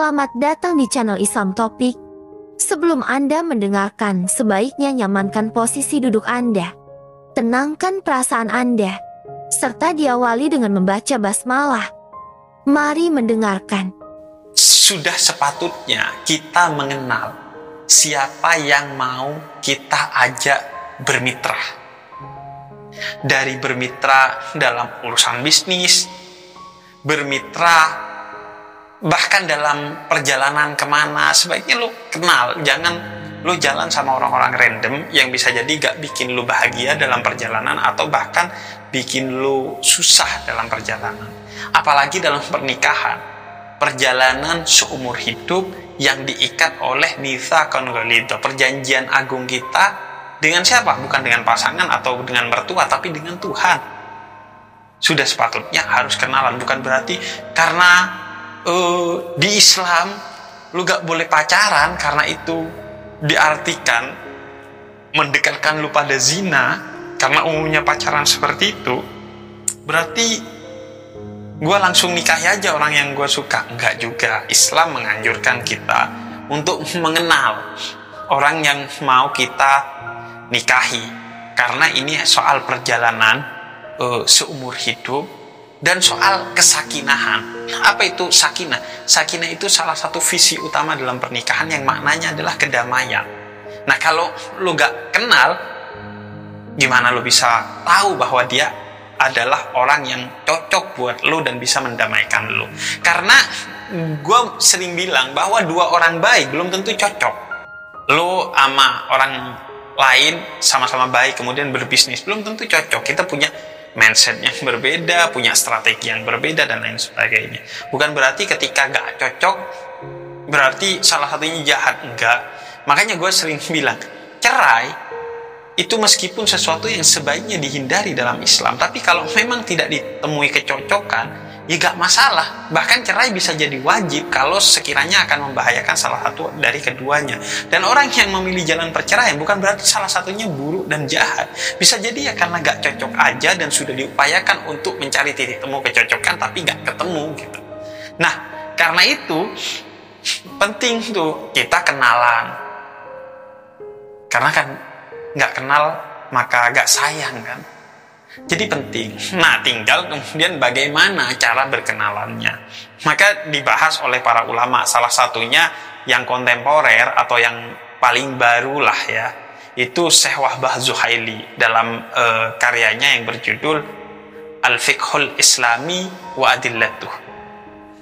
Selamat datang di channel Islam Topik. Sebelum Anda mendengarkan, sebaiknya nyamankan posisi duduk Anda. Tenangkan perasaan Anda, serta diawali dengan membaca basmalah. Mari mendengarkan. Sudah sepatutnya kita mengenal siapa yang mau kita ajak bermitra. Dari bermitra dalam urusan bisnis, bermitra bahkan dalam perjalanan kemana, sebaiknya lo kenal. Jangan lo jalan sama orang-orang random yang bisa jadi gak bikin lo bahagia dalam perjalanan, atau bahkan bikin lo susah dalam perjalanan. Apalagi dalam pernikahan, perjalanan seumur hidup yang diikat oleh mitsaqun ghalidha, perjanjian agung kita dengan siapa? Bukan dengan pasangan atau dengan mertua, tapi dengan Tuhan. Sudah sepatutnya harus kenalan. Bukan berarti karena di Islam lu gak boleh pacaran, karena itu diartikan mendekatkan lu pada zina, karena umumnya pacaran seperti itu, berarti gue langsung nikahi aja orang yang gue suka. Enggak juga. Islam menganjurkan kita untuk mengenal orang yang mau kita nikahi, karena ini soal perjalanan seumur hidup dan soal kesakinahan. Apa itu sakinah? Sakinah itu salah satu visi utama dalam pernikahan yang maknanya adalah kedamaian. Nah, kalau lu gak kenal, gimana lu bisa tahu bahwa dia adalah orang yang cocok buat lu dan bisa mendamaikan lu? Karena gue sering bilang bahwa dua orang baik belum tentu cocok. Lu sama orang lain sama-sama baik kemudian berbisnis, belum tentu cocok. Kita punya mindset yang berbeda, punya strategi yang berbeda, dan lain sebagainya. Bukan berarti ketika gak cocok berarti salah satunya jahat, enggak. Makanya gue sering bilang, cerai itu meskipun sesuatu yang sebaiknya dihindari dalam Islam, tapi kalau memang tidak ditemui kecocokan, ya gak masalah. Bahkan cerai bisa jadi wajib kalau sekiranya akan membahayakan salah satu dari keduanya. Dan orang yang memilih jalan perceraian bukan berarti salah satunya buruk dan jahat. Bisa jadi ya karena gak cocok aja dan sudah diupayakan untuk mencari titik temu kecocokan, tapi gak ketemu gitu. Nah, karena itu penting tuh kita kenalan. Karena kan gak kenal maka gak sayang kan. Jadi penting. Nah, tinggal kemudian bagaimana cara berkenalannya. Maka dibahas oleh para ulama. Salah satunya yang kontemporer atau yang paling baru lah ya, itu Syekh Wahbah Zuhaili dalam karyanya yang berjudul Al-Fiqhul Islami wa Adillatuh.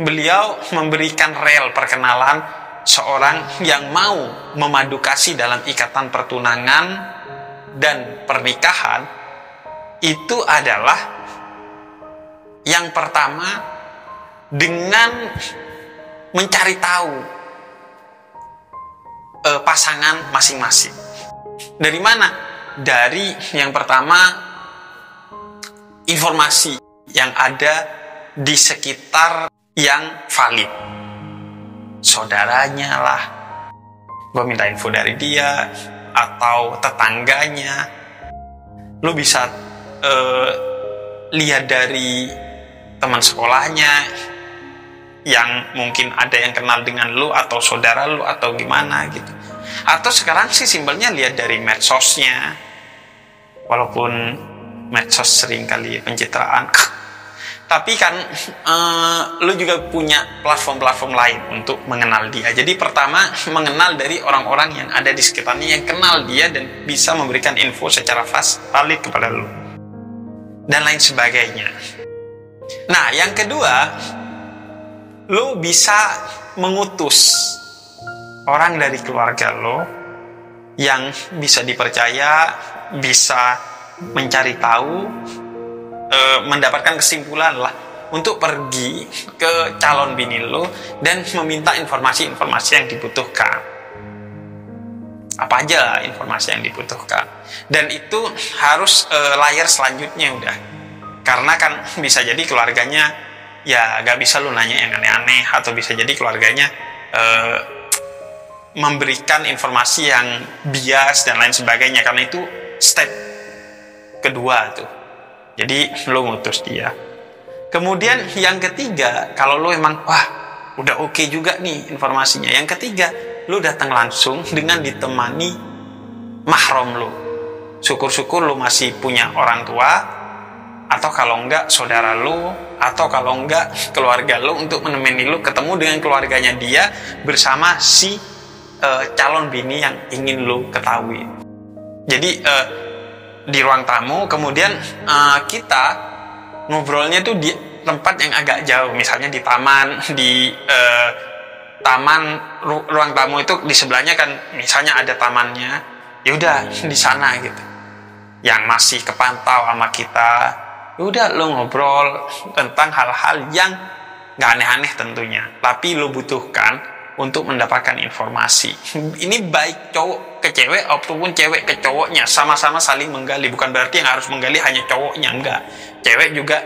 Beliau memberikan rel perkenalan seorang yang mau memadu kasih dalam ikatan pertunangan dan pernikahan. Itu adalah yang pertama dengan mencari tahu pasangan masing-masing. Dari mana? Dari yang pertama, informasi yang ada di sekitar yang valid. Saudaranya lah, gue minta info dari dia, atau tetangganya. Lu bisa lihat dari teman sekolahnya yang mungkin ada yang kenal dengan lu, atau saudara lu, atau gimana gitu. Atau sekarang sih simpelnya lihat dari medsosnya, walaupun medsos sering kali pencitraan. Tapi kan lu juga punya platform-platform lain untuk mengenal dia. Jadi pertama, mengenal dari orang-orang yang ada di sekitarnya, yang kenal dia dan bisa memberikan info secara valid kepada lu, dan lain sebagainya. Nah, yang kedua, lo bisa mengutus orang dari keluarga lo yang bisa dipercaya, bisa mencari tahu, mendapatkan kesimpulan lah, untuk pergi ke calon bini lo dan meminta informasi-informasi yang dibutuhkan. Apa aja informasi yang dibutuhkan. Dan itu harus layer selanjutnya udah. Karena kan bisa jadi keluarganya ya gak bisa lu nanya yang aneh-aneh, atau bisa jadi keluarganya memberikan informasi yang bias dan lain sebagainya. Karena itu step kedua tuh. Jadi lu ngutus dia. Kemudian yang ketiga, kalau lu emang wah udah oke juga nih informasinya. Yang ketiga, lu datang langsung dengan ditemani mahram lu. Syukur-syukur lu masih punya orang tua, atau kalau enggak saudara lu, atau kalau enggak keluarga lu untuk menemani lu ketemu dengan keluarganya dia bersama si calon bini yang ingin lu ketahui. Jadi di ruang tamu, kemudian kita ngobrolnya tuh di tempat yang agak jauh, misalnya di taman, ruang tamu itu di sebelahnya kan misalnya ada tamannya, ya udah di sana gitu, yang masih kepantau sama kita. Ya udah lo ngobrol tentang hal-hal yang nggak aneh-aneh tentunya, tapi lo butuhkan untuk mendapatkan informasi. Ini baik cowok ke cewek ataupun cewek ke cowoknya, sama-sama saling menggali. Bukan berarti yang harus menggali hanya cowoknya, enggak. Cewek juga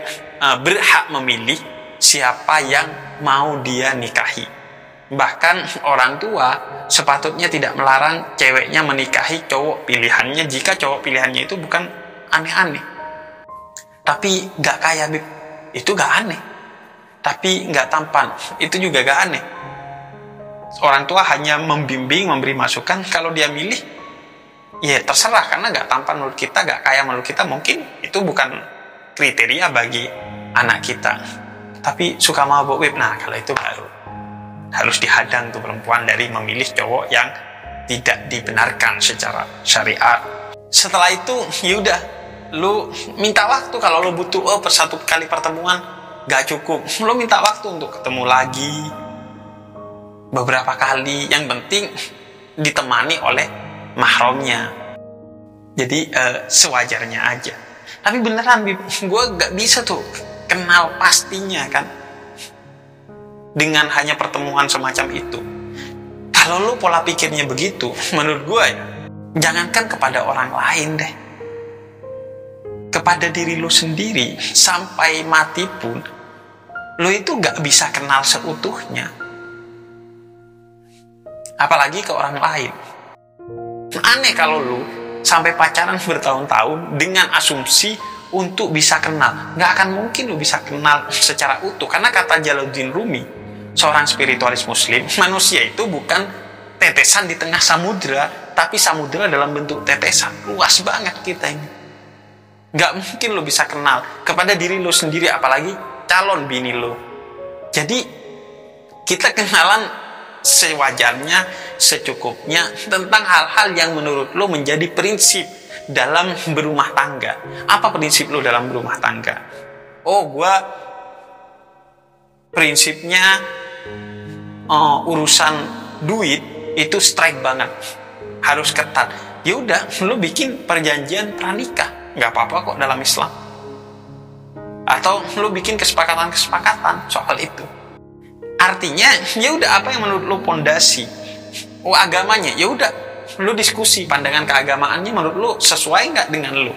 berhak memilih siapa yang mau dia nikahi. Bahkan orang tua sepatutnya tidak melarang ceweknya menikahi cowok pilihannya jika cowok pilihannya itu bukan aneh-aneh. Tapi gak kaya, Bib, itu gak aneh. Tapi gak tampan, itu juga gak aneh. Orang tua hanya membimbing, memberi masukan. Kalau dia milih, ya terserah, karena gak tampan menurut kita, gak kaya menurut kita, mungkin itu bukan kriteria bagi anak kita. Tapi suka mabuk, Bib, nah kalau itu baru harus dihadang tuh perempuan dari memilih cowok yang tidak dibenarkan secara syariat. Setelah itu, yaudah, lu minta waktu. Kalau lu butuh satu kali pertemuan gak cukup, lu minta waktu untuk ketemu lagi beberapa kali. Yang penting ditemani oleh mahramnya. Jadi sewajarnya aja. Tapi beneran, Bib, gue gak bisa tuh kenal pastinya kan dengan hanya pertemuan semacam itu. Kalau lu pola pikirnya begitu, menurut gue ya, jangankan kepada orang lain deh, kepada diri lu sendiri sampai mati pun lu itu gak bisa kenal seutuhnya, apalagi ke orang lain. Aneh kalau lu sampai pacaran bertahun-tahun dengan asumsi untuk bisa kenal. Gak akan mungkin lu bisa kenal secara utuh, karena kata Jalaluddin Rumi, seorang spiritualis muslim, manusia itu bukan tetesan di tengah samudra, tapi samudra dalam bentuk tetesan. Luas banget kita ini. Gak mungkin lo bisa kenal kepada diri lo sendiri, apalagi calon bini lo. Jadi kita kenalan sewajarnya, secukupnya tentang hal-hal yang menurut lo menjadi prinsip dalam berumah tangga. Apa prinsip lo dalam berumah tangga? Oh, gue prinsipnya urusan duit itu strike banget, harus ketat. Ya udah, lo bikin perjanjian pranikah, nggak apa-apa kok dalam Islam. Atau lo bikin kesepakatan-kesepakatan soal itu. Artinya, ya udah, apa yang menurut lo pondasi? Oh, agamanya, ya udah, lo diskusi pandangan keagamaannya menurut lo sesuai nggak dengan lo?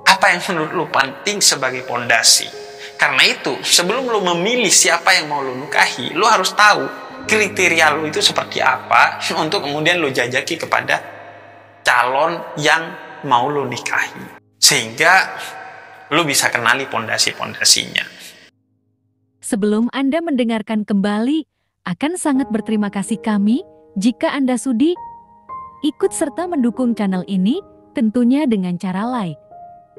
Apa yang menurut lo penting sebagai pondasi? Karena itu, sebelum lo memilih siapa yang mau lo nikahi, lo harus tahu kriteria lo itu seperti apa untuk kemudian lo jajaki kepada calon yang mau lo nikahi, sehingga lo bisa kenali pondasi-pondasinya. Sebelum Anda mendengarkan kembali, akan sangat berterima kasih kami jika Anda sudi ikut serta mendukung channel ini, tentunya dengan cara like,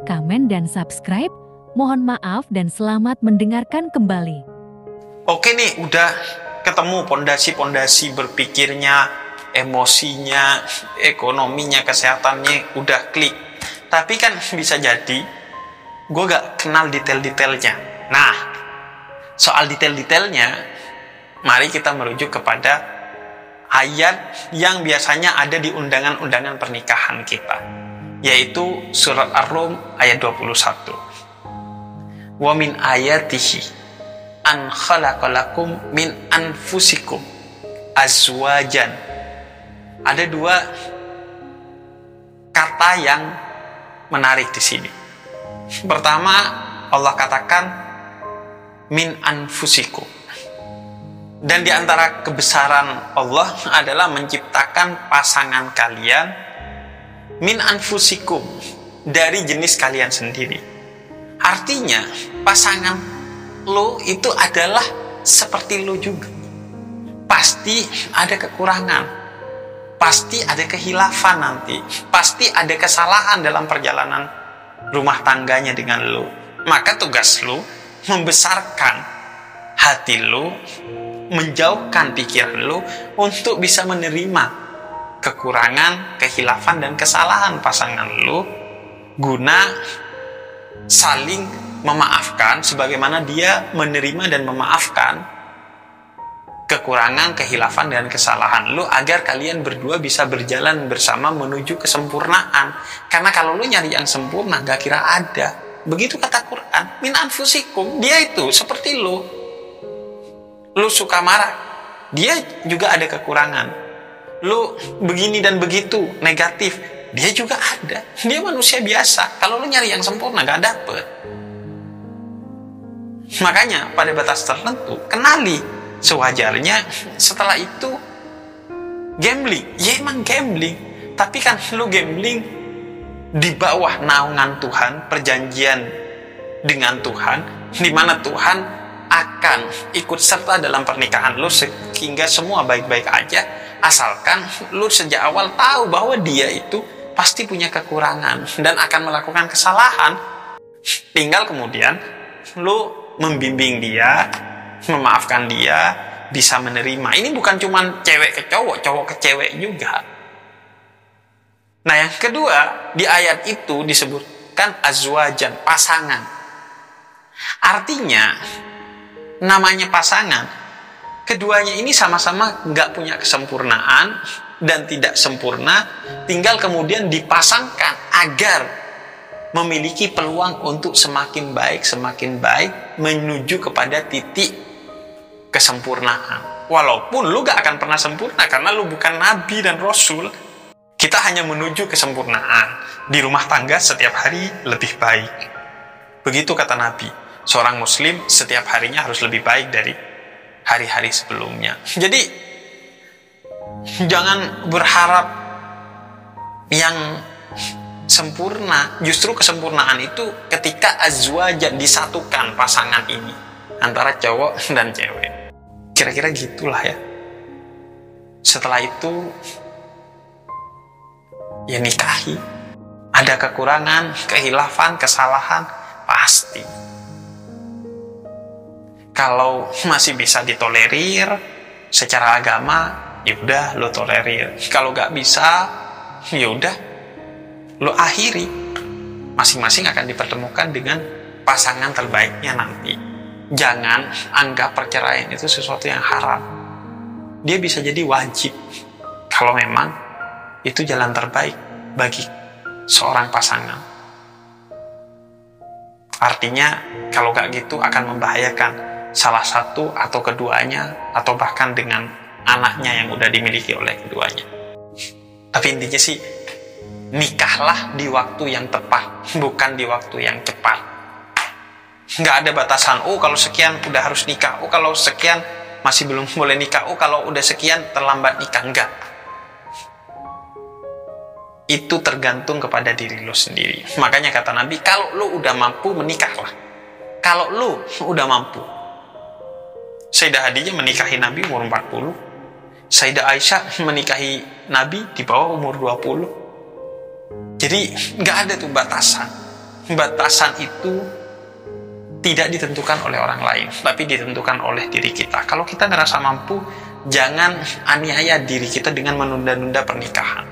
komen, dan subscribe. Mohon maaf dan selamat mendengarkan kembali. Oke nih, udah ketemu pondasi-pondasi berpikirnya, emosinya, ekonominya, kesehatannya, udah klik. Tapi kan bisa jadi gue gak kenal detail-detailnya. Nah, soal detail-detailnya, mari kita merujuk kepada ayat yang biasanya ada di undangan-undangan pernikahan kita, yaitu surat Ar-Rum ayat 21. Wa min ayatihi an khalaqalakum min anfusikum azwajan. Ada dua kata yang menarik di sini. Pertama, Allah katakan min anfusikum. Dan di antara kebesaran Allah adalah menciptakan pasangan kalian min anfusikum, dari jenis kalian sendiri. Artinya pasangan lo itu adalah seperti lu juga. Pasti ada kekurangan, pasti ada kehilafan nanti, pasti ada kesalahan dalam perjalanan rumah tangganya dengan lu. Maka tugas lu membesarkan hati lu, menjauhkan pikiran lu untuk bisa menerima kekurangan, kehilafan, dan kesalahan pasangan lu, guna saling memaafkan sebagaimana dia menerima dan memaafkan kekurangan, kehilafan, dan kesalahan lu, agar kalian berdua bisa berjalan bersama menuju kesempurnaan. Karena kalau lu nyari yang sempurna, gak kira ada. Begitu kata Quran, min anfusikum, dia itu seperti lu. Lu suka marah, dia juga ada kekurangan. Lu begini dan begitu, negatif, dia juga ada. Dia manusia biasa. Kalau lu nyari yang sempurna, gak dapet. Makanya pada batas tertentu, kenali sewajarnya. Setelah itu gambling, ya emang gambling. Tapi kan lu gambling di bawah naungan Tuhan, perjanjian dengan Tuhan, di mana Tuhan akan ikut serta dalam pernikahan lu sehingga semua baik-baik aja, asalkan lu sejak awal tahu bahwa dia itu pasti punya kekurangan dan akan melakukan kesalahan. Tinggal kemudian lu membimbing dia, memaafkan dia, bisa menerima. Ini bukan cuma cewek ke cowok, cowok ke cewek juga. Nah, yang kedua, di ayat itu disebutkan azwajan, pasangan. Artinya, namanya pasangan, keduanya ini sama-sama nggak punya kesempurnaan dan tidak sempurna, tinggal kemudian dipasangkan agar memiliki peluang untuk semakin baik menuju kepada titik kesempurnaan. Walaupun lu gak akan pernah sempurna karena lu bukan nabi dan rasul. Kita hanya menuju kesempurnaan. Di rumah tangga setiap hari lebih baik. Begitu kata Nabi. Seorang muslim setiap harinya harus lebih baik dari hari-hari sebelumnya. Jadi jangan berharap yang sempurna. Justru kesempurnaan itu ketika azwajan, disatukan pasangan ini antara cowok dan cewek. Kira-kira gitulah ya. Setelah itu ya nikahi. Ada kekurangan, kehilafan, kesalahan, pasti. Kalau masih bisa ditolerir secara agama, ya udah lo tolerir. Kalau nggak bisa, ya udah lo akhiri. Masing-masing akan dipertemukan dengan pasangan terbaiknya nanti. Jangan anggap perceraian itu sesuatu yang haram. Dia bisa jadi wajib kalau memang itu jalan terbaik bagi seorang pasangan. Artinya kalau nggak gitu akan membahayakan salah satu atau keduanya, atau bahkan dengan anaknya yang udah dimiliki oleh keduanya. Tapi intinya sih, nikahlah di waktu yang tepat, bukan di waktu yang cepat. Nggak ada batasan, oh kalau sekian udah harus nikah, oh kalau sekian masih belum boleh nikah, oh kalau udah sekian terlambat nikah. Enggak. Itu tergantung kepada diri lo sendiri. Makanya kata Nabi, kalau lo udah mampu, menikahlah. Kalau lo udah mampu. Sayyidah Khadijah menikahi Nabi umur 40. Sayyidah Aisyah menikahi Nabi di bawah umur 20. Jadi nggak ada tuh batasan. Batasan itu tidak ditentukan oleh orang lain, tapi ditentukan oleh diri kita. Kalau kita ngerasa mampu, jangan aniaya diri kita dengan menunda-nunda pernikahan.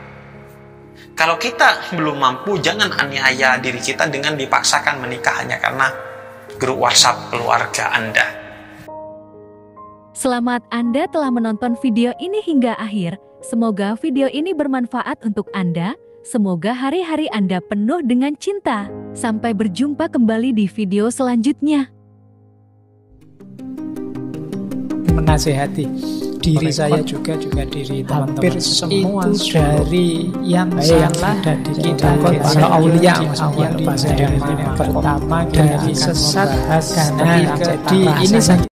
Kalau kita belum mampu, jangan aniaya diri kita dengan dipaksakan menikah hanya karena grup WhatsApp keluarga Anda. Selamat Anda telah menonton video ini hingga akhir. Semoga video ini bermanfaat untuk Anda. Semoga hari-hari Anda penuh dengan cinta. Sampai berjumpa kembali di video selanjutnya. Menasehati diri saya juga diri teman-teman. Hampir semua itu dari yang ada di kita para aulia, maksudnya yang pertama dari sesat. Jadi ini